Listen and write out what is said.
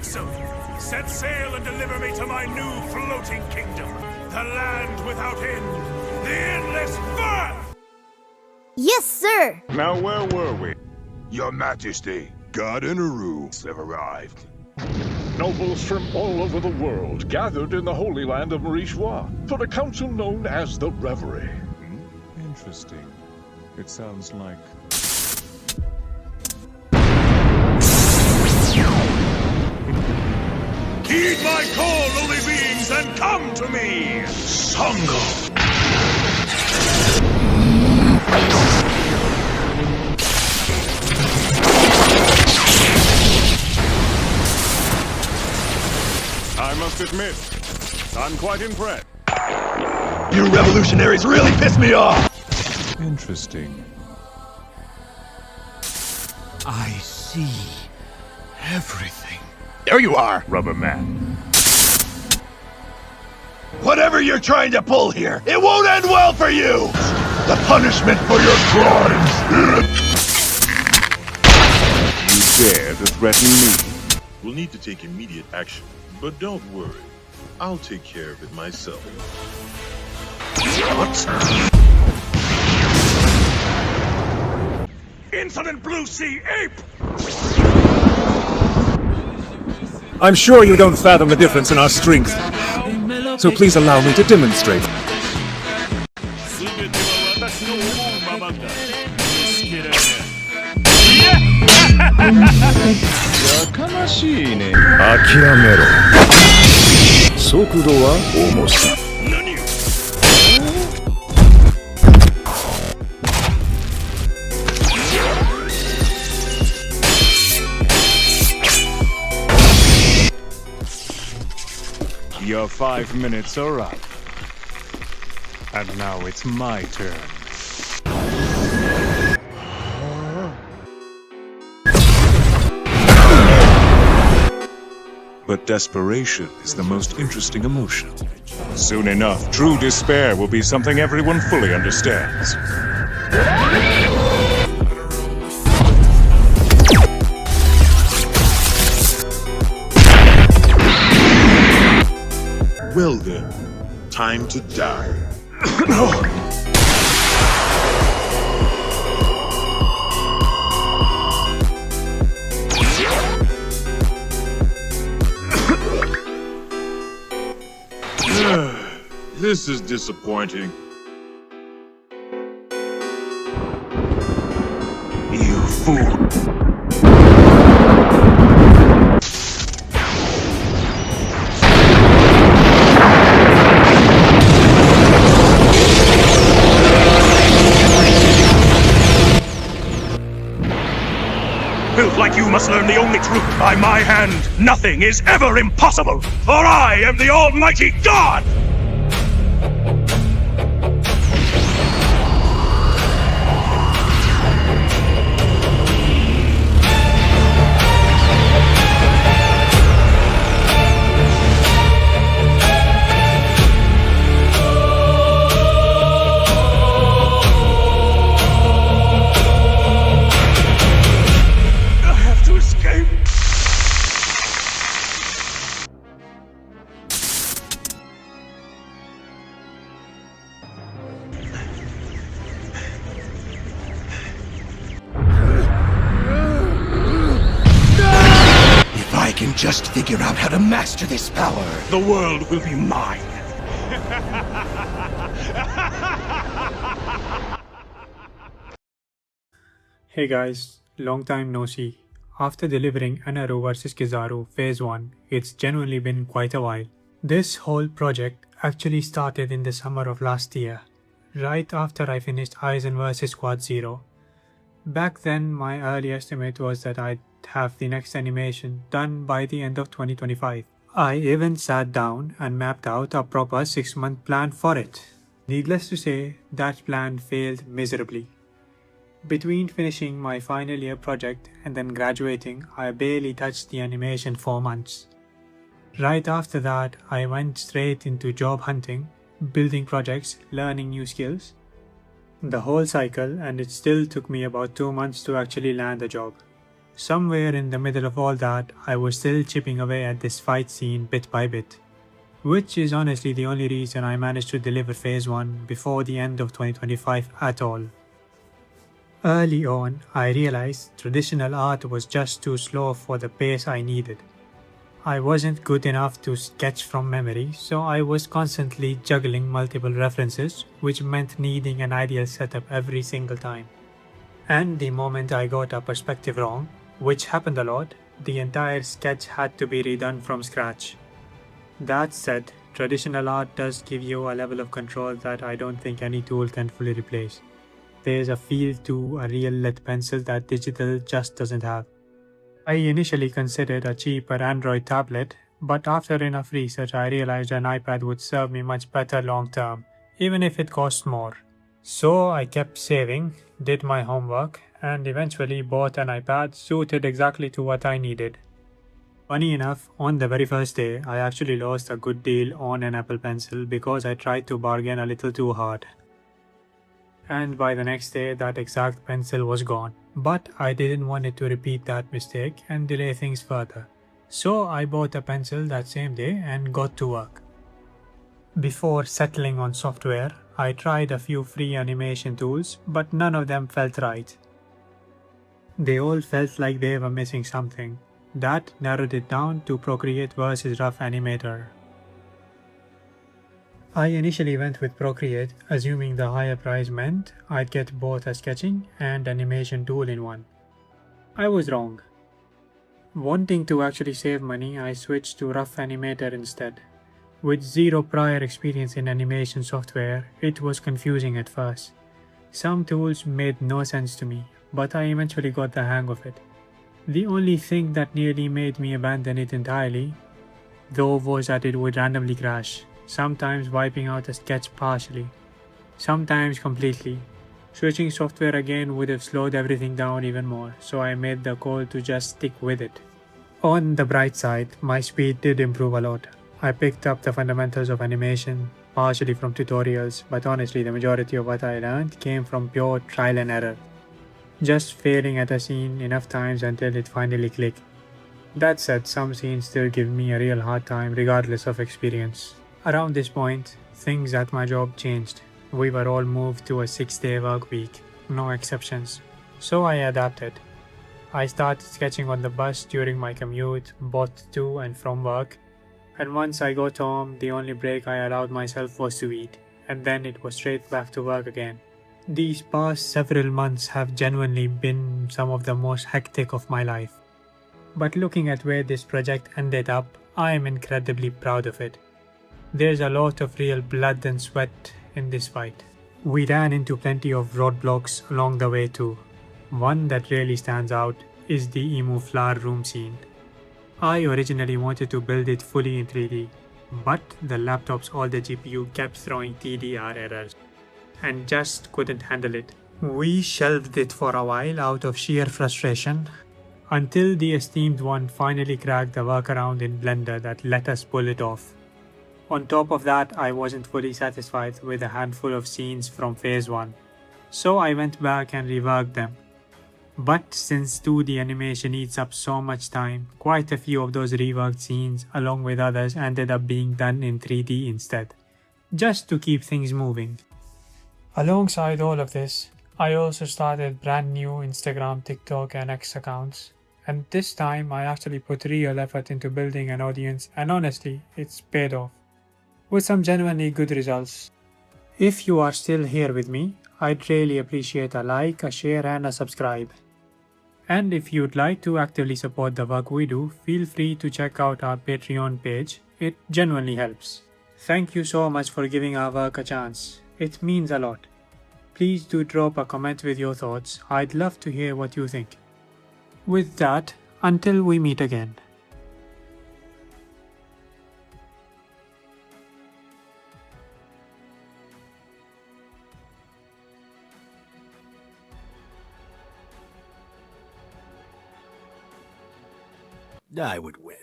Excellent. Set sail and deliver me to my new floating kingdom. The land without end. The endless firth! Yes, sir! Now where were we? Your Majesty, God and Enel have arrived. Nobles from all over the world gathered in the Holy Land of Marichois for a council known as the Reverie. Interesting. It sounds like... Heed my call, lowly beings, and come to me! Songo! I must admit, I'm quite impressed. You revolutionaries really piss me off! Interesting. I see everything. There you are, Rubber Man. Whatever you're trying to pull here, it won't end well for you! The punishment for your crimes! You dare to threaten me? We'll need to take immediate action, but don't worry. I'll take care of it myself. Insolent blue sea ape! I'm sure you don't fathom the difference in our strength, so please allow me to demonstrate. Your 5 minutes are up. And now it's my turn. But desperation is the most interesting emotion. Soon enough, true despair will be something everyone fully understands. Well then, time to die. This is disappointing. You fool! Filth like you must learn the only truth. By my hand, nothing is ever impossible, for I am the Almighty God! I can just figure out how to master this power. The world will be mine. Hey guys, long time no see. After delivering Enel vs Kizaru Phase 1, it's genuinely been quite a while. This whole project actually started in the summer of last year, right after I finished Aizen vs Squad 0. Back then, my early estimate was that I'd have the next animation done by the end of 2025. I even sat down and mapped out a proper 6-month plan for it. Needless to say, that plan failed miserably. Between finishing my final year project and then graduating, I barely touched the animation for months. Right after that, I went straight into job hunting, building projects, learning new skills. The whole cycle, and it still took me about 2 months to actually land a job. Somewhere in the middle of all that, I was still chipping away at this fight scene bit by bit, which is honestly the only reason I managed to deliver Phase 1 before the end of 2025 at all. Early on, I realized traditional art was just too slow for the pace I needed. I wasn't good enough to sketch from memory, so I was constantly juggling multiple references, which meant needing an ideal setup every single time. And the moment I got a perspective wrong, which happened a lot, the entire sketch had to be redone from scratch. That said, traditional art does give you a level of control that I don't think any tool can fully replace. There's a feel to a real lead pencil that digital just doesn't have. I initially considered a cheaper Android tablet, but after enough research I realized an iPad would serve me much better long term, even if it cost more. So I kept saving, did my homework, and eventually bought an iPad suited exactly to what I needed. Funny enough, on the very first day, I actually lost a good deal on an Apple Pencil because I tried to bargain a little too hard. And by the next day, that exact pencil was gone. But I didn't want it to repeat that mistake and delay things further. So I bought a pencil that same day and got to work. Before settling on software, I tried a few free animation tools, but none of them felt right. They all felt like they were missing something. That narrowed it down to Procreate versus Rough Animator. I initially went with Procreate, assuming the higher price meant I'd get both a sketching and animation tool in one. I was wrong. Wanting to actually save money, I switched to Rough Animator instead. With zero prior experience in animation software, it was confusing at first. Some tools made no sense to me, but I eventually got the hang of it. The only thing that nearly made me abandon it entirely, though, was that it would randomly crash, sometimes wiping out a sketch partially, sometimes completely. Switching software again would have slowed everything down even more, so I made the call to just stick with it. On the bright side, my speed did improve a lot. I picked up the fundamentals of animation, partially from tutorials, but honestly the majority of what I learned came from pure trial and error. Just failing at a scene enough times until it finally clicked. That said, some scenes still give me a real hard time regardless of experience. Around this point, things at my job changed. We were all moved to a 6-day work week, no exceptions. So I adapted. I started sketching on the bus during my commute, both to and from work. And once I got home, the only break I allowed myself was to eat, and then it was straight back to work again. These past several months have genuinely been some of the most hectic of my life. But looking at where this project ended up, I am incredibly proud of it. There's a lot of real blood and sweat in this fight. We ran into plenty of roadblocks along the way too. One that really stands out is the emo flower room scene. I originally wanted to build it fully in 3D, but the laptop's older GPU kept throwing TDR errors and just couldn't handle it. We shelved it for a while out of sheer frustration, until the esteemed one finally cracked the workaround in Blender that let us pull it off. On top of that, I wasn't fully satisfied with a handful of scenes from Phase 1, so I went back and reworked them. But since 2D animation eats up so much time, quite a few of those reworked scenes along with others ended up being done in 3D instead, just to keep things moving. Alongside all of this, I also started brand new Instagram, TikTok and X accounts, and this time I actually put real effort into building an audience, and honestly, it's paid off, with some genuinely good results. If you are still here with me, I'd really appreciate a like, a share and a subscribe. And if you'd like to actively support the work we do, feel free to check out our Patreon page. It genuinely helps. Thank you so much for giving our work a chance. It means a lot. Please do drop a comment with your thoughts. I'd love to hear what you think. With that, until we meet again. I would win.